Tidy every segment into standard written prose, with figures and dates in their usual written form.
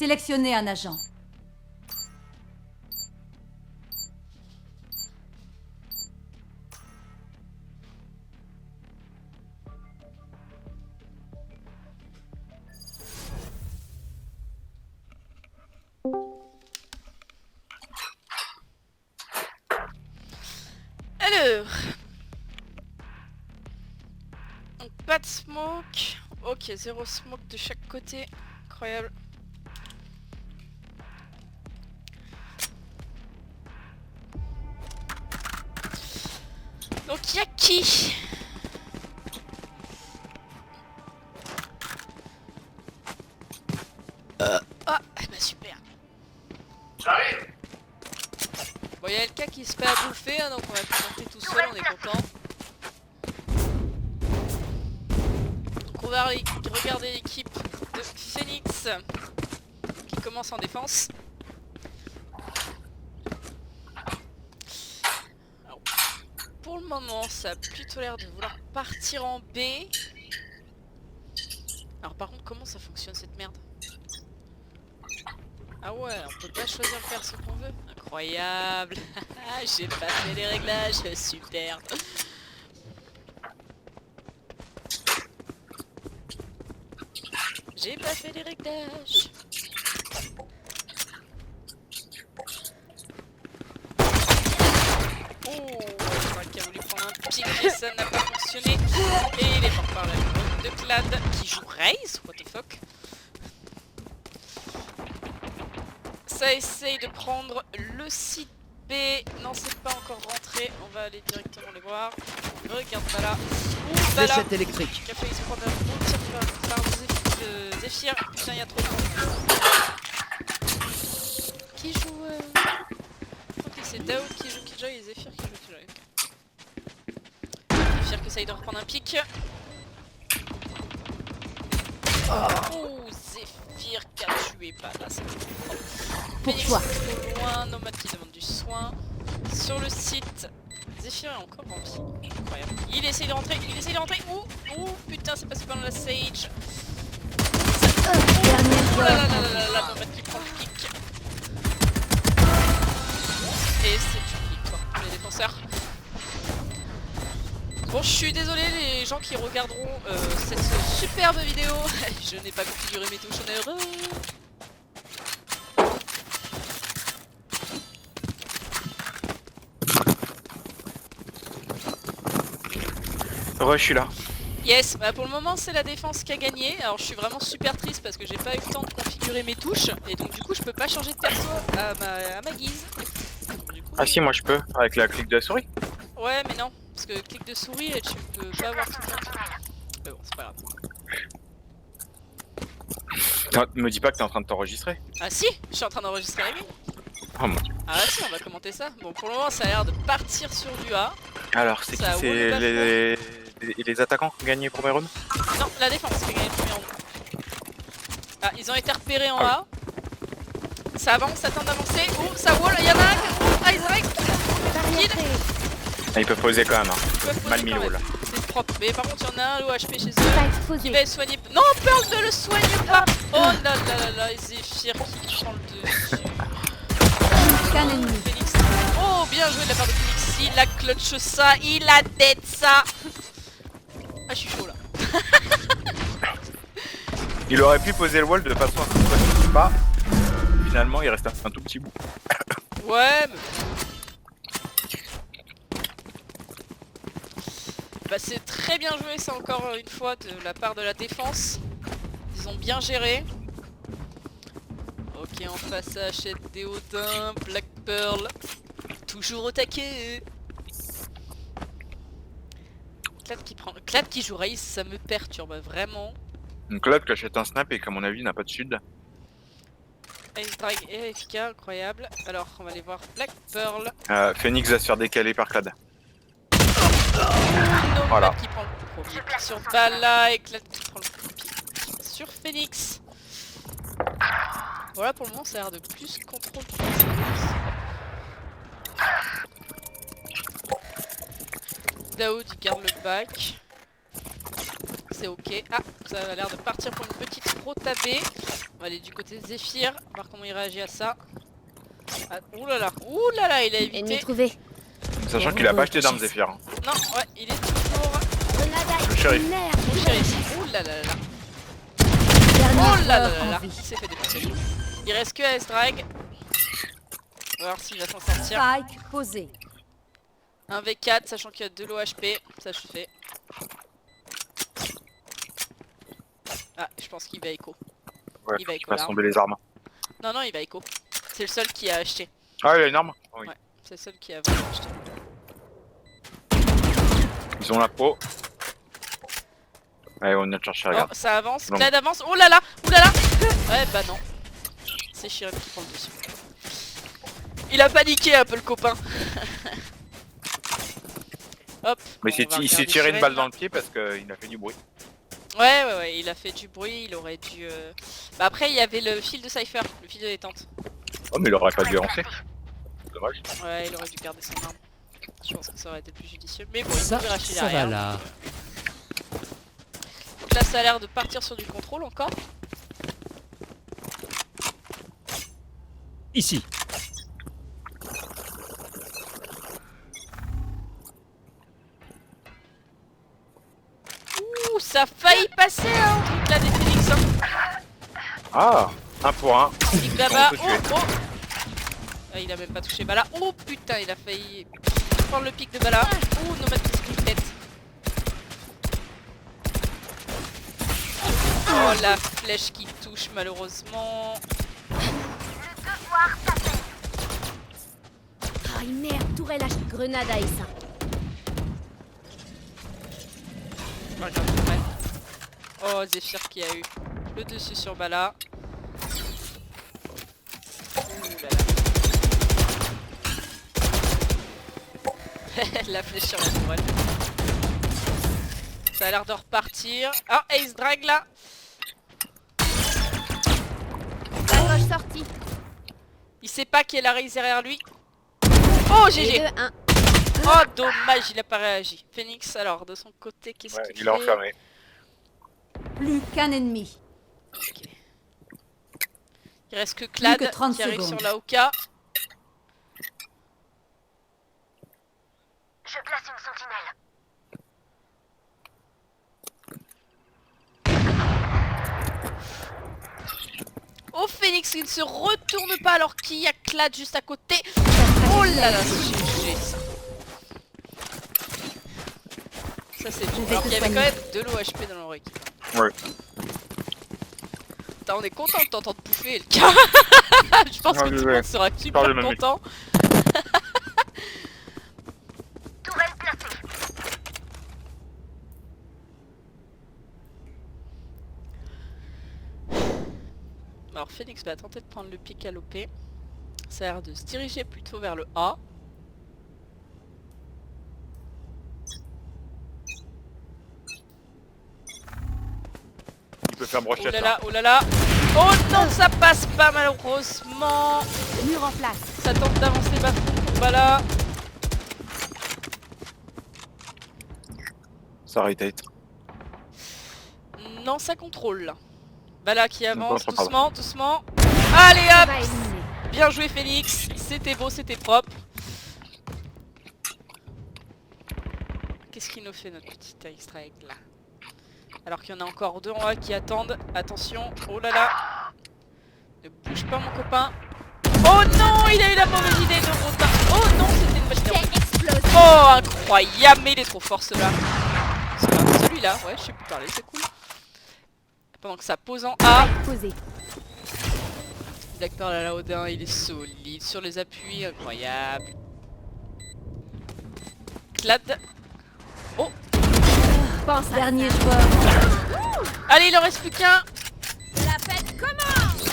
Sélectionnez un agent. Alors, donc pas de smoke. Ok, zéro smoke de chaque côté. Incroyable. Donc y'a qui? Ah, bah super. Bon, y'a le cas qui se fait à bouffer, hein, donc on va plus monter tout seul, on est content. Donc on va regarder l'équipe de Phoenix qui commence en défense. Alors, pour le moment, ça a plutôt l'air de vouloir partir en B. Alors par contre, comment ça fonctionne cette merde? Ah ouais, on peut pas choisir le perso qu'on veut. Incroyable. J'ai pas fait les réglages, super. J'ai pas fait les réglages. Oh, je crois qu'il a voulu prendre un pic et ça n'a pas fonctionné. Et il est mort par la grotte de Clad qui joue Raze. What the fuck. Ça essaye de prendre le site B. Non, c'est pas encore rentré. On va aller directement les voir. Regarde pas là. Ouh, bah là. Fléchette électrique. Qui a failli se prendre un bon tir par Zephyr. Putain, il y a trop de monde. Qui joue Ok, c'est Daoud qui joue Killjoy et Zephyr qui joue Killjoy. Okay. Zephyr qui essaye de reprendre un pic. Oh, Zephyr qui a tué pas là, c'est bon. Pour Phoenix toi. trop loin, Nomad qui demande du soin. Sur le site, Zephyr est encore en vie. Incroyable. Il essaye de rentrer, Ouh, putain, c'est passé pendant la Sage. Dernière Oh là là là là là, Nomad qui prend le pic. Et c'est une victoire pour les défenseurs. Bon, je suis désolé les gens qui regarderont cette superbe vidéo. Je n'ai pas configuré mes touches en erreur. Ouais, je suis là. Yes, bah pour le moment c'est la défense qui a gagné. Alors je suis vraiment super triste parce que j'ai pas eu le temps de configurer mes touches. Et donc du coup je peux pas changer de perso à ma guise. Du coup, Ah si, moi je peux, avec la clique de la souris. ouais mais non, parce que clic de souris et tu peux pas avoir tout le monde. Mais bon, c'est pas grave. Me dis pas que t'es en train de t'enregistrer. Ah si, je suis en train d'enregistrer la game. Oh mon dieu. Ah si, on va commenter ça. Bon pour le moment ça a l'air de partir sur du A. Alors, c'est qui? Ça roule pas C'est les attaquants qui ont gagné le premier round? Non, la défense qui a gagné le premier round. Ah, ils ont été repérés en A. Ça avance, ça tente d'avancer. Oh, ça wall, il y en a un. Ah, ils arrivent. Kill. Ah, ils peuvent poser quand même, hein. Ils peuvent poser Mal mis quand le même. wall. C'est propre. Mais par contre, il y en a un OHP chez eux Pas qui exposé. va être soigné. Non, Pearl ne le soigne pas. Oh là là là là, Zephyr qui prend le dessus. Qu'un ennemi. Phoenix. Oh, bien joué de la part de Phoenix. Il a clutch ça, il a dead ça. Ah, je suis chaud là. Il aurait pu poser le wall de façon à ce qu'on ne pas. Finalement, il reste un tout petit bout. Ouais, mais... Bah c'est très bien joué ça encore une fois de la part de la défense. Ils ont bien géré. Ok, en face à Hachette Déodin, Black Pearl. Toujours au taquet. Clad qui joue Raze, ça me perturbe vraiment. Donc là, tu achètes un snap et qu'à mon avis, n'a pas de shield. Ace Drag et AFK, incroyable. Alors, on va aller voir Black Pearl. Phoenix va se faire décaler par Clad. Nomad Voilà. qui prend le premier pic sur Bala et Clad qui prend le premier pic sur Phoenix. Voilà, pour le moment, ça a l'air de plus contrôle. Daoud il garde le back. C'est ok. Ah, ça a l'air de partir pour une petite pro tabée. On va aller du côté de Zephyr, voir comment il réagit à ça. Ah, ouh là là, il a Ennemi évité. trouvé. Sachant qu'il a pas acheté d'armes Zephyr. Hein. Non, ouais, il est toujours Le shérif. le shérif. Ouh là là là. Dernier Oh là là joueur là en là. vie. Il s'est fait défoncer. Il reste que S-Drag. On va voir s'il va s'en sortir. Spike posé. Un V4, sachant qu'il y a 2 low HP. Ça, je fais. Ah, je pense qu'il va écho. Ouais, Il va il écho va là. tomber les armes. Non, non, il va écho. C'est le seul qui a acheté. Ah, il a une arme. Oui. Ouais, c'est le seul qui a vraiment acheté. Ils ont la peau. Allez, on vient de chercher, Oh, regarde. ça avance. Non. Clad avance. Oh là là. Ouh là là. Ouais, bah non. C'est Shiren qui prend le dessus. Il a paniqué un peu le copain. Hop. Mais bon, il on va s'est regarder tiré une Shiren, balle là. dans le pied parce qu'il a fait du bruit. Ouais, il a fait du bruit, il aurait dû... Bah après, il y avait le fil de Cypher, le fil de détente. Oh, mais il aurait pas dû avancer. Dommage. Ouais, il aurait dû garder son arme. Je pense que ça aurait été plus judicieux. Mais bon, il Ça, pouvait racheter ça va derrière. là. Donc là, ça a l'air de partir sur du contrôle encore. Ici. Ouh, ça a failli passer, hein, le truc là des Phoenix. Hein. Ah, 1 pour 1. Pic là-bas. On peut Oh, tuer. oh. Ah, il a même pas touché Bala. Oh putain, il a failli prendre le pic de Bala. Ouh, Nomad qui se prend une tête. Oh, la flèche qui touche malheureusement. Ah, merde, tourelle à grenade à Essa. Oh, regarde, ouais. Oh, Zephyr qui a eu le dessus sur Bala. Ouh là là. La flèche sur la tourelle. Ça a l'air de repartir. Ah, Ace Drag là. La gauche sortie. Il sait pas qu'il y a la raise derrière lui. Oh, GG. 2, 1. Oh, dommage, il a pas réagi. Phoenix, alors, de son côté, qu'est-ce Ouais, qu'il fait? il a enfermé. Plus qu'un ennemi. Ok. Il reste que Clad Plus que 30 qui arrive secondes. sur la Oka. Je place une sentinelle. Oh, Phoenix, il ne se retourne pas alors qu'il y a Clad juste à côté. Oh là là, c'est GG ça. Ça c'est bon. vais Alors te qu'il y avait quand soigner. même de l'eau HP dans leur équipe. Ouais. Putain, on est content de t'entendre bouffer, le cas. Je pense Ah, que tout le désolé. monde sera super Parle de ma content. Tourelle placée. Alors Phoenix va tenter de prendre le pic à l'OP. Ça a l'air de se diriger plutôt vers le A. Il peut faire Oh brochette. là là, oh là là. Oh non, ça passe pas malheureusement. Mur en place. Ça tente d'avancer bas-fond pour Bala. Ça rotate. Non, ça contrôle là. Bala qui avance contrôle, doucement, doucement. Allez On hop. va éliminer. Bien joué Phoenix. C'était beau, c'était propre. Qu'est-ce qu'il nous fait notre petit extra egg là? Alors qu'il y en a encore deux en A qui attendent. Attention, oh là là. Ne bouge pas mon copain. Oh non, il a eu la mauvaise idée de rotin. Oh non, c'était une machine à rouler. Explose. Oh incroyable, mais il est trop fort celui-là. Celui-là, ouais, je sais plus parler, c'est cool. Pendant que ça pose en A. Posé. D'accord, là, Odin, il est solide sur les appuis, incroyable. Clad. Oh, Pense à Dernier ça. joueur. allez, il en reste plus qu'un. La fête commence.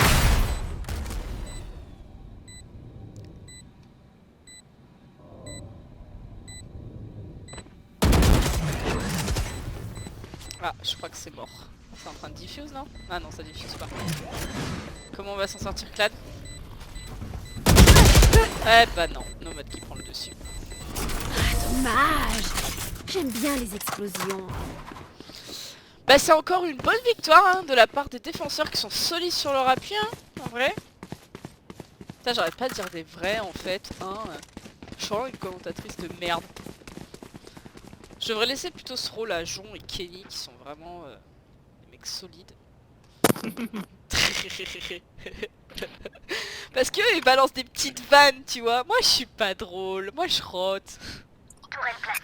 Ah, je crois que c'est mort. C'est en train de diffuse, non? Ah non, ça diffuse pas. Comment on va s'en sortir, Clad? Eh bah non, Nomad qui prend le dessus. Dommage. J'aime bien les explosions. Bah c'est encore une bonne victoire hein, de la part des défenseurs qui sont solides sur leur appui, hein, en vrai. Putain, j'arrête pas de dire des vrais en fait, hein. Je suis vraiment une commentatrice de merde. Je devrais laisser plutôt ce rôle à Jon et Kenny qui sont vraiment des mecs solides. Parce qu'eux ils balancent des petites vannes, tu vois. Moi je suis pas drôle, moi je rote. Tourelle placée.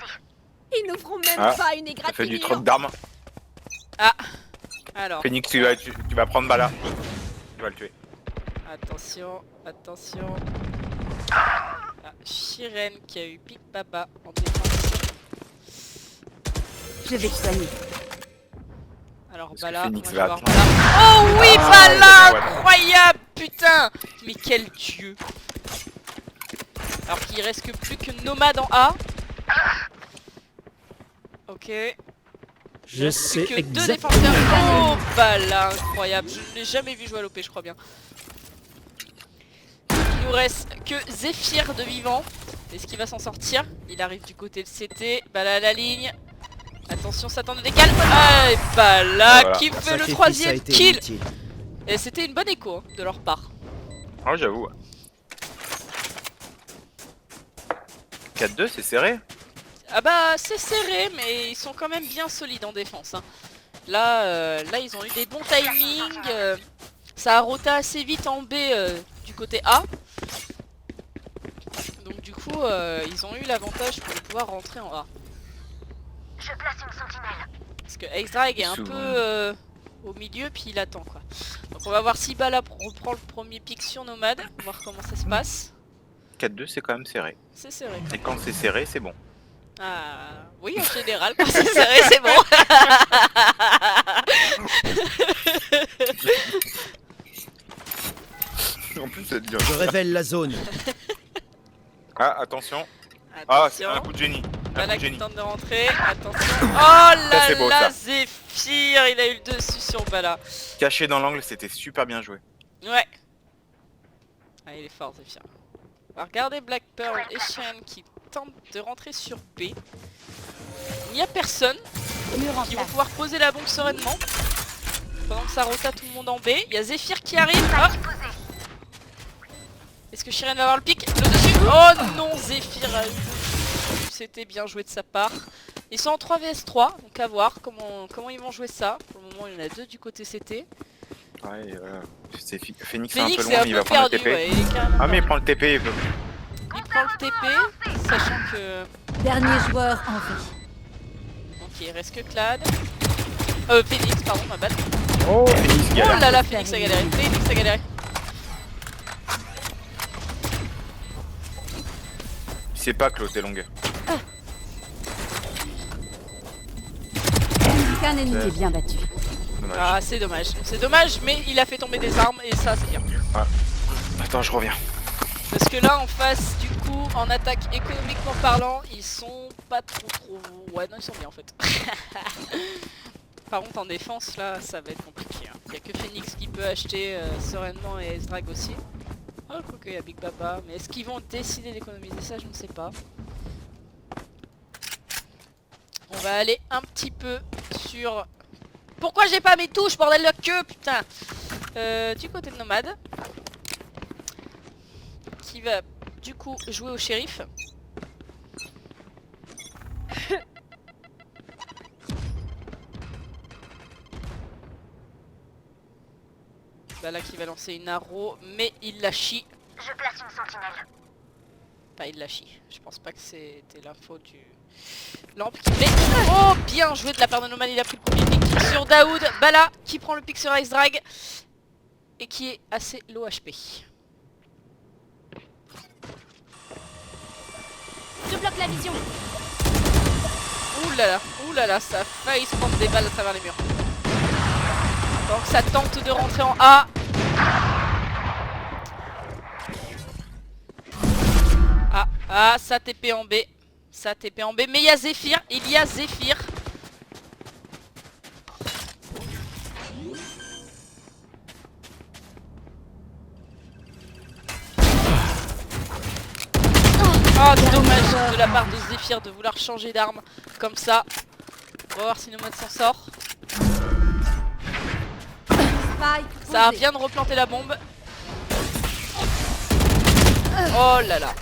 Ils n'ouvriront même Ah, pas une Ça fait égratignure. du troc d'armes. Ah, alors, Phoenix, tu vas prendre Bala. Tu vas le tuer. attention, attention. Ah, Shiren qui a eu Pic Baba en défense. Je vais te soigner. Alors Est-ce que Bala, Phoenix moi, je va vais voir attendre Bala. Oh oui, Ah, Bala, ouais. incroyable, putain. Mais quel dieu. Alors qu'il reste que plus que Nomade en A. Ok. Je sais Que deux exactement. défenseurs. Oh Bala, incroyable. Je ne l'ai jamais vu jouer à l'OP, je crois bien. Il nous reste que Zephyr de vivant. Est-ce qu'il va s'en sortir? Il arrive du côté de CT. Bala à la ligne. Attention, Satan de décale. Ah, et Bala Voilà. qui Leur fait le sacrifice a troisième été kill. inutile. Et c'était une bonne écho hein, de leur part. Oh, j'avoue. 4-2, c'est serré. Ah bah c'est serré mais ils sont quand même bien solides en défense hein. Là, là ils ont eu des bons timings. Ça a roté assez vite en B du côté A. Donc du coup ils ont eu l'avantage pour pouvoir rentrer en A. Je place une sentinelle. Parce que X-Drag est un Souvent. peu au milieu puis il attend quoi. Donc on va voir si Bala reprend le premier pic sur Nomade. Voir comment ça se passe. 4-2, c'est quand même serré. C'est serré. Et quand c'est serré, c'est bon. Ah oui en général quand c'est serré c'est bon. En plus, ça devient. Je révèle la zone. Ah, attention. Ah, c'est Attention. un coup de génie. Un coup Voilà de qui génie. tente de rentrer. Attention. Oh là c'est beau, là, ça. Zephyr, il a eu le dessus sur Bala. Caché dans l'angle, c'était super bien joué. Ouais. Ah, il est fort, Zephyr. On va regarder Black Pearl et Shen qui tentent de rentrer sur B. Il n'y a personne. Mur en Ils vont place. pouvoir poser la bombe sereinement. Pendant que ça rota tout le monde en B. Il y a Zephyr qui arrive. Ah. Est-ce que Shiren va avoir le pic? Le dessus. Oh non, Zephyr a eu le dessus. C'était bien joué de sa part. Ils sont en 3 vs 3, donc à voir comment ils vont jouer ça. Pour le moment, il y en a deux du côté CT. Ouais, c'est Phoenix est un peu Phoenix est loin, un il peu va prendre le perdu, TP. ouais, il est carrément Ah, mais il perdu. prend le TP, il veut. Il prend le TP, sachant que... Dernier joueur en vie. Ok, il reste que Clad. Phoenix, pardon, ma balle. Oh, Phoenix Oh galère. là là, Phoenix a galéré, Phoenix a galéré. Il sait pas que l'autre est longue. Qu'un ennemi est bien battu. Dommage. Ah, c'est dommage. C'est dommage, mais il a fait tomber des armes et ça, c'est bien. Attends, je reviens. Parce que là, en face, du coup, en attaque économiquement parlant, ils sont pas trop... Ouais, non, ils sont bien en fait. Par contre, en défense, là, ça va être compliqué. Il n'y a que Phoenix qui peut acheter sereinement et S-Drag aussi. Oh, quoique, il y a Big Papa. Mais est-ce qu'ils vont décider d'économiser ça? Je ne sais pas. On va aller un petit peu sur... Pourquoi j'ai pas mes touches, bordel de queue, putain. Du côté de Nomade. Qui va, du coup, jouer au shérif. Bah là qui va lancer une arrow, mais il la chie. Je place une sentinelle. Pas il la chie. Je pense pas que c'était l'info du lampe qui met. Oh bien joué de la part de Nomade, il a pris le premier pick sur Daoud. Bala qui prend le pick sur Ice Drag et qui est assez low HP. Je bloque la vision. Ouh là là, ça a failli se prendre des balles à travers les murs. Donc ça tente de rentrer en A. Ah, ça TP en B. Ça TP en B. Mais il y a Zephyr. Il y a Zephyr. Oh, dommage de la part de Zephyr de vouloir changer d'arme comme ça. On va voir si Nomade s'en sort. Spike Ça posé. vient de replanter la bombe. Oh là là.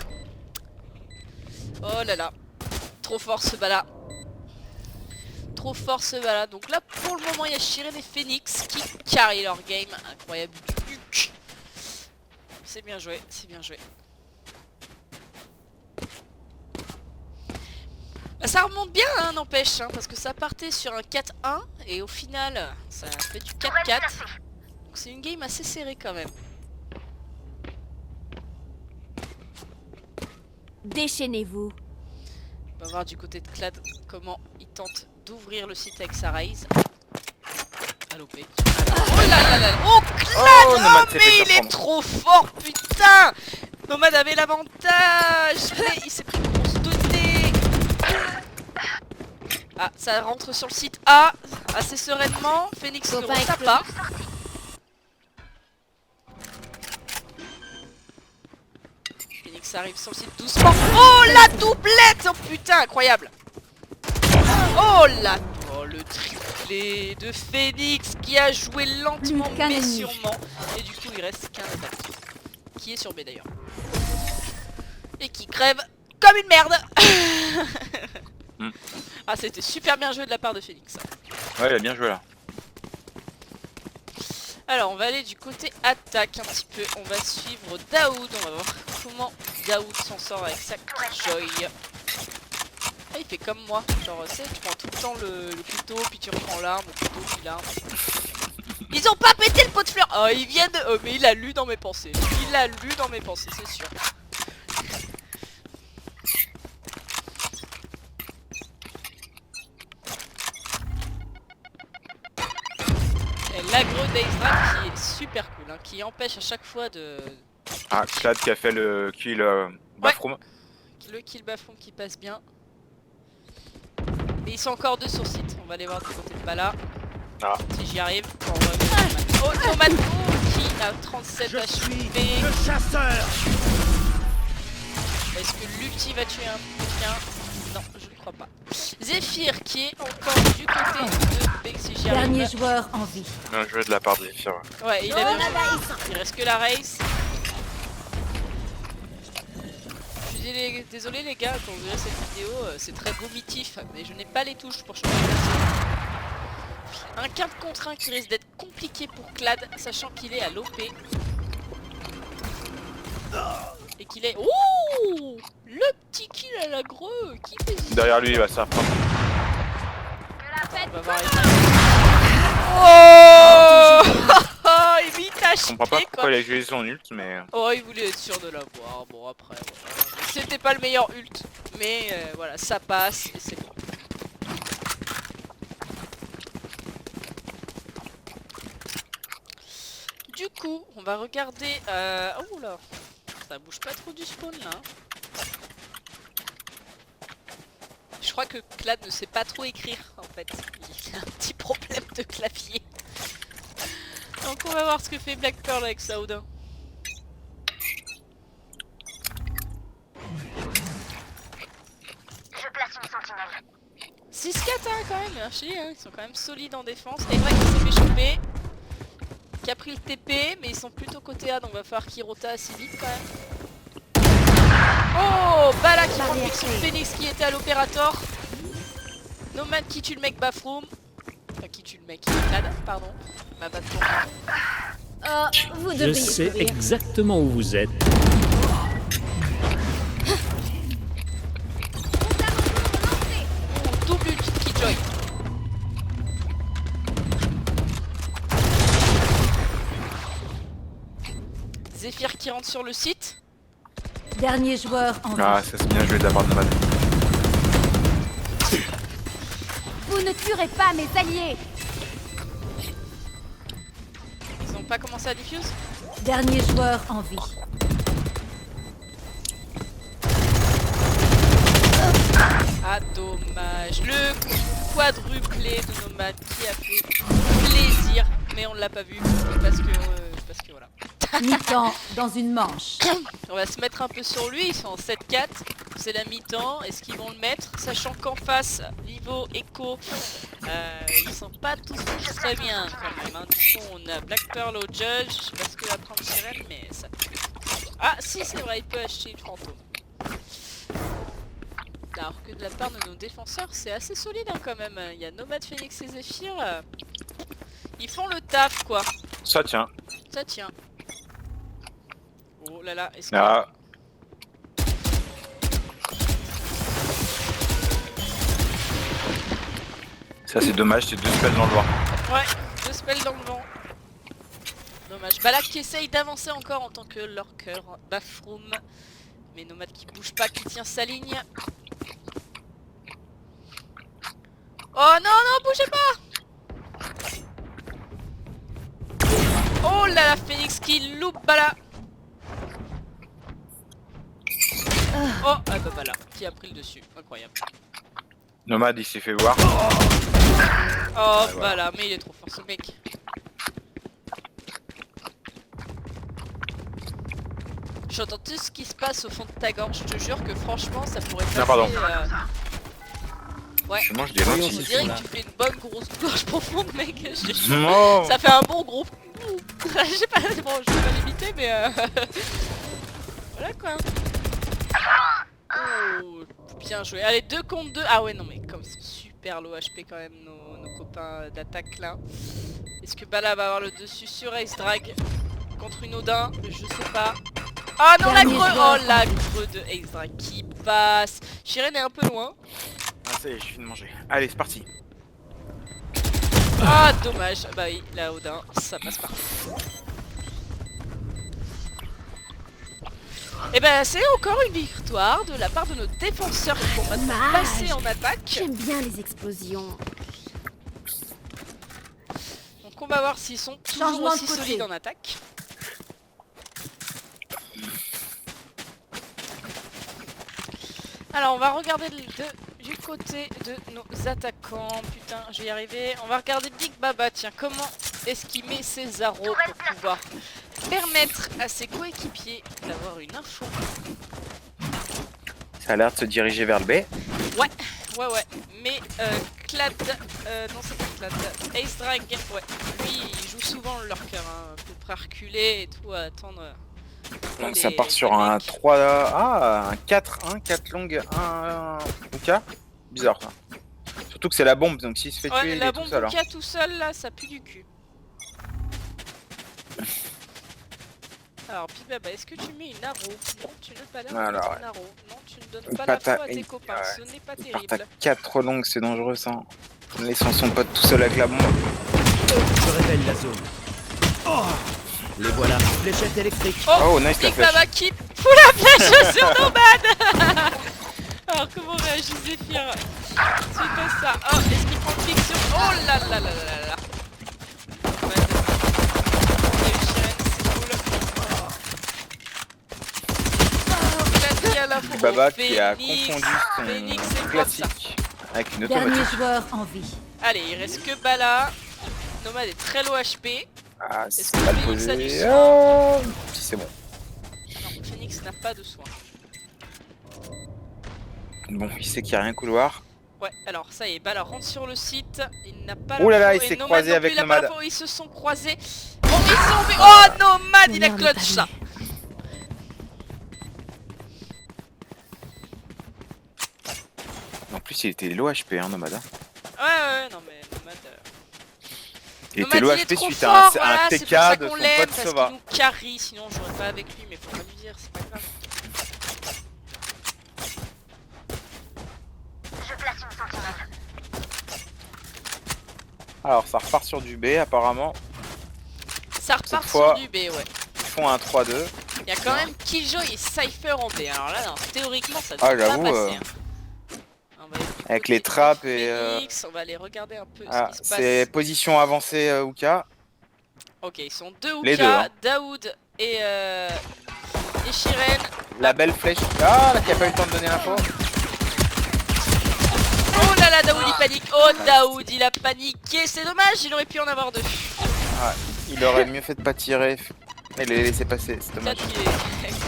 Oh là là. Trop fort ce bala. Trop fort ce bala. Donc là pour le moment il y a Shiren et Phoenix qui carry leur game. Incroyable. C'est bien joué, c'est bien joué. Bah, ça remonte bien hein, n'empêche hein, parce que ça partait sur un 4-1 et au final ça fait du 4-4. Donc c'est une game assez serrée quand même. Déchaînez-vous. On va voir du côté de Clad comment il tente d'ouvrir le site avec sa raise. Allô, mec. Oh là là là. Oh Clad. Oh, Oh, Nomad s'est mais fait il est surprendre. trop fort, putain. Nomad avait l'avantage. Il s'est pris pour se doter. Ah, ça rentre sur le site A assez sereinement. Phoenix ne Copain retape pas. Phoenix arrive sur le site doucement. Oh la doublette. Oh putain, incroyable. Oh là. Oh le triplé de Phoenix qui a joué lentement Plus qu'un mais ennemi. sûrement. Et du coup il reste qu'un attaque. Qui est sur B d'ailleurs. Et qui crève comme une merde. Ah c'était super bien joué de la part de Phoenix. Ouais, il a bien joué là. Alors on va aller du côté attaque un petit peu. On va suivre Daoud. On va voir comment Daoud s'en sort avec sa Joy. Ah, il fait comme moi. Genre tu sais, tu prends tout le temps le couteau, puis tu reprends l'arme, le couteau, puis l'arme. Ils ont pas pété le pot de fleurs. Oh ils viennent. Oh, mais il a lu dans mes pensées. Il a lu dans mes pensées, c'est sûr. Et l'agro d'Aizra qui est super cool, hein, qui empêche à chaque fois de... Ah, Clad qui a fait le kill bathroom. Le kill bafon qui passe bien. Et ils sont encore deux sur site, on va aller voir du côté de Bala. Ah. Si j'y arrive. Oh, ouais, oh Tomato qui a 37 HP. chasseur. Est-ce que l'ulti va tuer un quelqu'un? Non, je ne crois pas. Zephyr qui est encore du côté de Bex, si j'y arrive. Dernier joueur en vie. Bien joué de la part de Zephyr. Ouais, il a bien joué. Il reste que la race. Je suis désolé les gars, quand vous verrez cette vidéo, c'est très vomitif, mais je n'ai pas les touches pour changer de version. Un 4 contre 1 qui risque d'être compliqué pour Clad, sachant qu'il est à l'OP. Et qu'il est... Ouh, le petit kill à l'agro qui fait... Derrière lui, il va se faire prendre. On va voir Oh il t'a Je comprends pas chié pourquoi il a joué son ult, mais... Oh il voulait être sûr de l'avoir, bon après voilà. C'était pas le meilleur ult, mais voilà ça passe et c'est bon. Du coup on va regarder, oh là, ça bouge pas trop du spawn là. Je crois que Clad ne sait pas trop écrire en fait, il a un petit problème de clavier. Donc on va voir ce que fait Black Pearl avec Saoudin. Je place une sentinelle. 6-4 hein, quand même, je dis, hein, ils sont quand même solides en défense. Et vrai qu'il s'est fait choper, qui a pris le TP, mais ils sont plutôt côté A, donc va falloir qu'il rota assez vite quand même. Oh, Bala qui prend le pick sur Phoenix qui était à l'opérateur. Nomad qui tue le mec Bathroom. Enfin qui tue le mec, Clad, pardon. Ma Bathroom. Oh, vous Je devriez sais courir. exactement où vous êtes. Oh, double ult qui joy. Zephyr qui rentre sur le site. Dernier joueur en vie. Ah, ça c'est bien joué de la part de Nomad. Vous ne tuerez pas mes alliés. Ils ont pas commencé à diffuse. Dernier joueur en vie. Ah dommage. Le quadruplé de Nomad qui a fait plaisir. Mais on ne l'a pas vu parce que voilà. Mi-temps dans une manche. On va se mettre un peu sur lui, ils sont en 7-4. C'est la mi-temps, est-ce qu'ils vont le mettre? Sachant qu'en face, Livo, Echo, ils sont pas tous très bien quand même. Hein. Du coup, on a Black Pearl au Judge, je sais pas ce que va prendre Sirène, mais ça... Ah si, c'est vrai, il peut acheter une fantôme. Alors que de la part de nos défenseurs, c'est assez solide hein, quand même. Il y a Nomad, Phoenix et Zephyr. Ils font le taf quoi. Ça tient. Ça tient. Oh là là, est-ce que... Ah. Ça c'est dommage, c'est 2 spells dans le vent. Ouais, 2 spells dans le vent. Dommage. Balak qui essaye d'avancer encore en tant que lurker Bathroom. Mais Nomad qui bouge pas, qui tient sa ligne. Oh non, non, bougez pas! Oh là là, Phoenix qui loupe Bala. Oh, ah bah Bala, qui a pris le dessus. Incroyable. Nomad il s'est fait voir. Oh Ouais, Bala, mais il est trop fort ce mec. J'entends tout ce qui se passe au fond de ta gorge, je te jure que franchement ça pourrait passer... Non, pardon. Ouais, Je mange des on lentilles. dirait que tu fais une bonne grosse gorge profonde mec, je te jure. Non. Ça fait un bon gros... Je sais pas, bon, je vais pas l'imiter mais voilà quoi. Oh, bien joué. Allez, 2 contre 2. Ah ouais non mais comme c'est super low HP quand même nos copains d'attaque là. Est-ce que Bala va avoir le dessus sur Ace Drag contre une Odin? Je sais pas. Ah non la Dernier creux. joueur Oh la creux de Ace Drag qui passe. Shiren est un peu loin. Ah ça y est, je finis de manger. Allez, c'est parti. Ah dommage. Bah oui, la Odin, ça passe pas. Et ben c'est encore une victoire de la part de nos défenseurs qui vont maintenant Dommage. passer en attaque. J'aime bien les explosions. Donc on va voir s'ils sont toujours Changement de aussi côté. solides en attaque. Alors on va regarder du côté de nos attaquants. Putain, je vais y arriver. On va regarder Big Baba. Tiens, comment est-ce qu'il met ses arrows pour pouvoir permettre à ses coéquipiers d'avoir une info. Ça a l'air de se diriger vers le B. Ouais. Mais Clad, non c'est pas Clad, Ace Drag, ouais. Lui il joue souvent le lurker, hein, à peu près reculé et tout, à attendre. Donc les- ça part sur les un mecs. 3... Ah, un 4 long, 1 OK. Bizarre ça. Surtout que c'est la bombe, donc s'il se fait tuer, Ouais, il la est tout bombe seul. Hein. qu'il y a tout seul là, ça pue du cul. Alors Pibaba, est-ce que tu mets une arrow? Non, tu ne pas l'air de Alors, mettre ouais. une arrow. Non, tu ne donnes Une pas patate- l'info à tes une- copains, ouais. ce n'est pas Il part à terrible. 4 longues, c'est dangereux ça. Laissant son pote tout seul avec la bombe. Je révèle la zone. Oh, les voilà, fléchette électrique. Oh, nice la Big flèche. Baba qui fout la flèche sur Nomad. Alors comment réagit Zephyr suite à ça? Oh, est-ce qu'il prend le clic sur... Oh là là là là là là. Nomad. Il y a eu Shiren, c'est cool. Oh, il a dit à la fois. Baba Oh, qui a Phoenix. confondu Phoenix, son c'est propre, ça. classique avec une Dernier automatique. joueur en vie. Allez, il reste que Bala. Nomad est très low HP. Ah, Est-ce c'est que mal Phoenix a du posé. soin? Oh, si c'est bon. Non, Phoenix n'a pas de soin. Bon, il sait qu'il n'y a rien couloir. Ouais, alors ça y est, Bala rentre sur le site, il n'a pas Oh là là, l'info, il et s'est Nomad croisé non avec plus, il a pas Nomad. l'info, ils se sont croisés. Oh, ils sont... Oh, Nomad, il a L'heure n'est clutch pas ça. En plus, il était low HP, hein, Nomad. Hein. Ouais, non mais Nomad... Il Nomad, était low il est HP trop suite fort, à voilà, un c'est pour TK ça de qu'on son l'aime, pote parce Sova. qu'il nous carry, sinon j'aurais pas avec lui, mais faut pas lui dire, c'est pas grave. Alors, ça repart sur du B, apparemment. Ça repart Cette fois- sur du B, ouais. Ils font un 3-2. Il y a quand même Killjoy et Cypher en B, alors là, non, théoriquement ça Ah, devrait pas j'avoue, passer. Hein. On va aller du avec côté les trappes de et, Phoenix, on va aller regarder un peu Ah, ce qui se passe. c'est position avancée, Ouka. Ok, ils sont deux Les Ouka, deux, hein. Daoud et Shiren. La belle flèche. Ah, là, qui a pas eu le temps de donner l'info. Oh là là, Daoud il panique. Oh Daoud il a paniqué, c'est dommage, il aurait pu en avoir deux. Il aurait mieux fait de pas tirer. Mais les laisser passer, c'est dommage.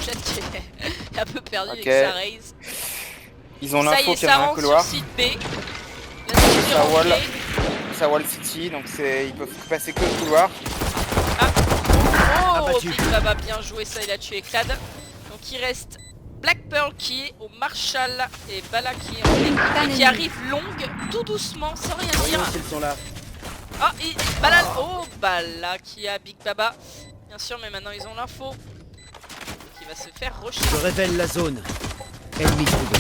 Chat qui est un peu perdu Ok. avec sa raise. Ils ont Ça y l'info est, qu'il y ça en a un rentre sur couloir. site B. La série Ça wall. rentrée. Ça wall city, donc ils peuvent passer que le couloir. Oh, Abattu. Big Baba, bien joué, ça il a tué Clad. Donc il reste Black Pearl qui est au Marshall et Bala qui est en ligne et qui arrive longue, tout doucement, sans rien dire. Voyons s'ils sont là. Ah, et Bala, oh Bala qui a Big Baba. Bien sûr, mais maintenant ils ont l'info. Donc il va se faire rusher. Je révèle la zone. Ennemi trouvé.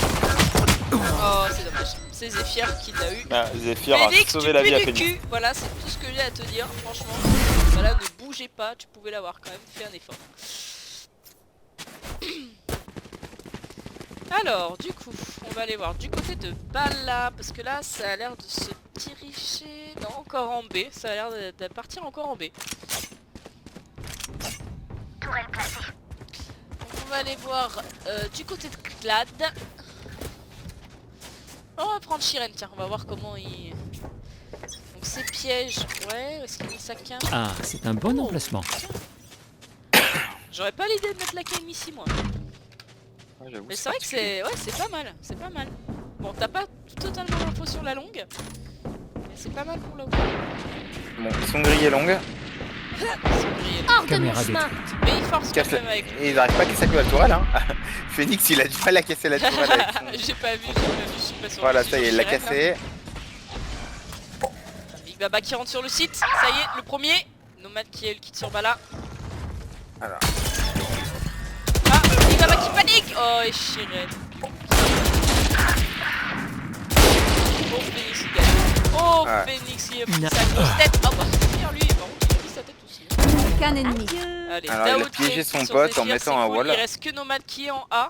Oh, c'est dommage. C'est Zephyr qui l'a eu. Ah, Zephyr a Phoenix, sauvé tu la pues vie à du Phoenix. cul. Voilà, c'est tout ce que j'ai à te dire, franchement. Voilà, ne bougez pas, tu pouvais l'avoir quand même, fais un effort. Alors, du coup, on va aller voir du côté de Bala, parce que là, ça a l'air de se diriger... Non, encore en B, ça a l'air de partir encore en B. Donc on va aller voir du côté de Clad. On va prendre Shiren, tiens, on va voir comment il... Donc c'est piège, ouais, est-ce qu'il met sa cam? Ah, c'est un bon Oh, emplacement. tiens. J'aurais pas l'idée de mettre la cam ici, moi. Ouais, j'avoue, Mais c'est vrai que c'est... Ouais, c'est pas mal, c'est pas mal. Bon, t'as pas totalement l'info sur la longue, mais c'est pas mal pour la haute. Bon, ils sont grillés longues. Ils sont grillés. Hors de mon Caméra chemin. Mais ils forcent quand Casse même avec lui. Et ils n'arrivent pas à casser la tourelle, hein. Phoenix, il a du mal à casser la tourelle avec son... J'ai pas vu, je suis pas sûr. Voilà, Je suis ça y est, sur il l'a Shiren, là. cassé. Big Baba qui rentre sur le site, ça y est, le premier. Nomade qui a eu le kit sur Bala. Alors. Ah, Big Baba qui panique. Oh, et Shiren. Oh, Phoenix il gagne. Oh, Ouais. Phoenix il a pris sa grosse tête. Ah bah, c'est bien lui, par contre il a pris sa tête aussi. Aucun ennemi. Allez, Alors, il a Daoud qui piégé est son sur pote Zephyr, en mettant c'est un cool. wall. Il reste que Nomade qui est en A.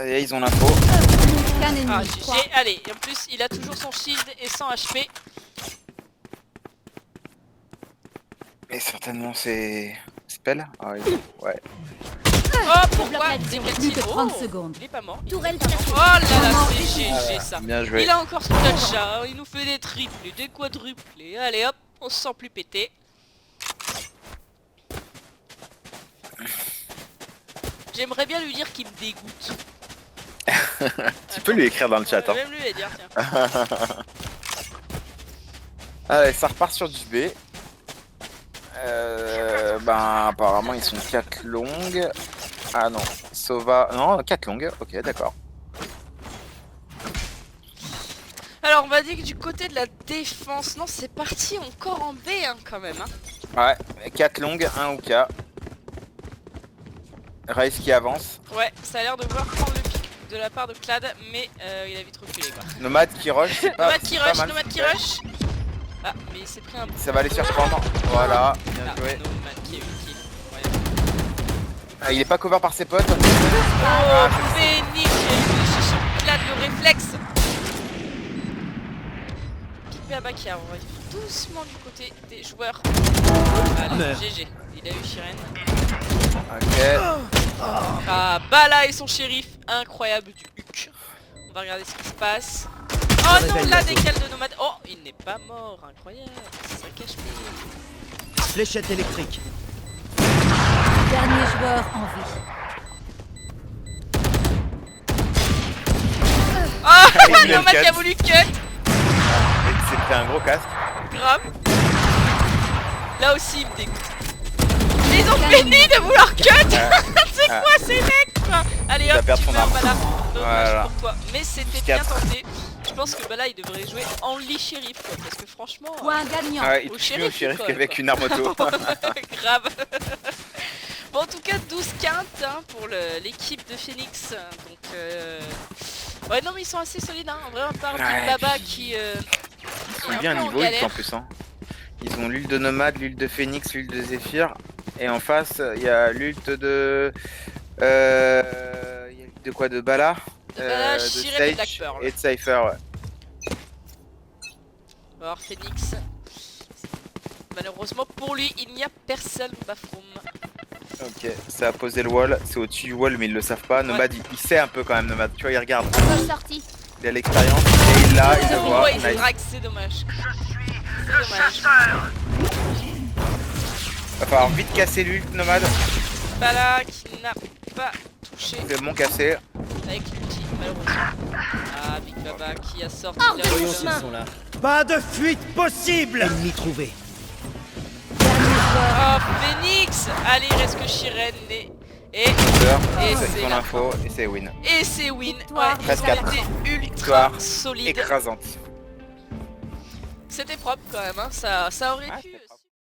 Et ils ont l'info. Aucun ennemi. Ah, GG. Allez, et en plus il a toujours son shield et 100 HP. Et certainement c'est... Spell. Ah oui, ouais. Oh, pourquoi l'action. Des Plus que 30 Oh, secondes. il est pas mort. Tourelle Oh placée. là là, c'est GG ça. Bien joué. Il a encore son gacha, il nous fait des triplés, des quadruplés. Allez hop, on se sent plus pété. J'aimerais bien lui dire qu'il me dégoûte. Tu peux lui écrire dans le chat, hein. Même lui dire, tiens. Allez, ça repart sur du B. Ben apparemment ils sont 4 longues. Ah non, Sova... Non, 4 longues, ok d'accord. Alors on va dire que du côté de la défense, non c'est parti encore en B hein, quand même. Hein. Ouais, 4 longues, 1 OK. Rice qui avance. Ouais, ça a l'air de vouloir prendre le pic de la part de Clad, mais il a vite reculé quoi. Nomade qui rush, c'est pas, Nomade c'est qui pas rush, mal. Nomade qui rush. Ah, mais il s'est pris un... Ça va les surprendre. Voilà, bien Ah, joué. Nomade qui a eu le kill. Incroyable. Ah, il est pas cover par ses potes. Oh, Ah, Phoenix, il a eu chercher Clad le réflexe. Big Baba qui arrive doucement du côté des joueurs. Allez, Meurs. GG. Il a eu Shiren. Ok. Ah, Bala et son shérif, incroyable du huc. On va regarder ce qui se passe. Oh non, révèle la la zone. décale de Nomade. Oh, il n'est pas mort, incroyable. C'est ça cache Fléchette électrique. Dernier joueur en vie. Oh, Il voulait le Nomade qui a cut. voulu cut. C'était un gros casque. Grave. Là aussi, il me dégoûte. Mais ils ont fini de vouloir cut. C'est Ah. quoi ces mecs quoi. Allez Il va hop, perdre tu son meurs arme. Bala. Dommage Voilà. pour toi. Mais c'était bien 4. tenté. Je pense que Bala il devrait jouer en lit shérif quoi. Parce que franchement... Point gagnant. Ouais, il Au touche mieux shérif, au shérif quoi, qu'avec quoi. une arme auto. Grave. Bon en tout cas 12 quintes hein, pour l'équipe de Phoenix. Donc ouais non mais ils sont assez solides hein. En vrai à part Big Ouais, Baba puis- qui Ils sont est un bien peu en niveau galère. en plus. Hein. Ils ont l'ult de Nomade, l'ult de Phoenix, l'ult de Zephyr. Et en face, il y a l'ult de... Il y a l'ult de quoi? De Bala, De Bala, de Shiren et Black Stage Pearl. et de Cypher, ouais. On va voir Phoenix. Malheureusement pour lui il n'y a personne Bafroom. Ok, ça a posé le wall, c'est au-dessus du wall mais ils le savent pas. Nomade, il sait un peu quand même Nomade, tu vois, il regarde. Encore sorti. Il a l'expérience et il l'a, il le Oh voit. il se Nice. drague, c'est dommage. dommage. Va falloir vite casser l'ult nomade. Bala qui n'a pas touché C'est bon cassé. avec l'ulti, malheureusement. Ah, Big Baba qui a sorti Hors de la Voyons mon ult. s'ils chemin. sont là. Pas de fuite possible. Ennemi trouvé. Oh, Phoenix. Allez, il reste que Shiren et Ils c'est ont la l'info et c'est win. Et c'est win. Victoire. Ouais, ils Presque ont quatre. été ultra Victoire solides. Écrasante. C'était propre quand même, hein. Ça aurait Ah, pu...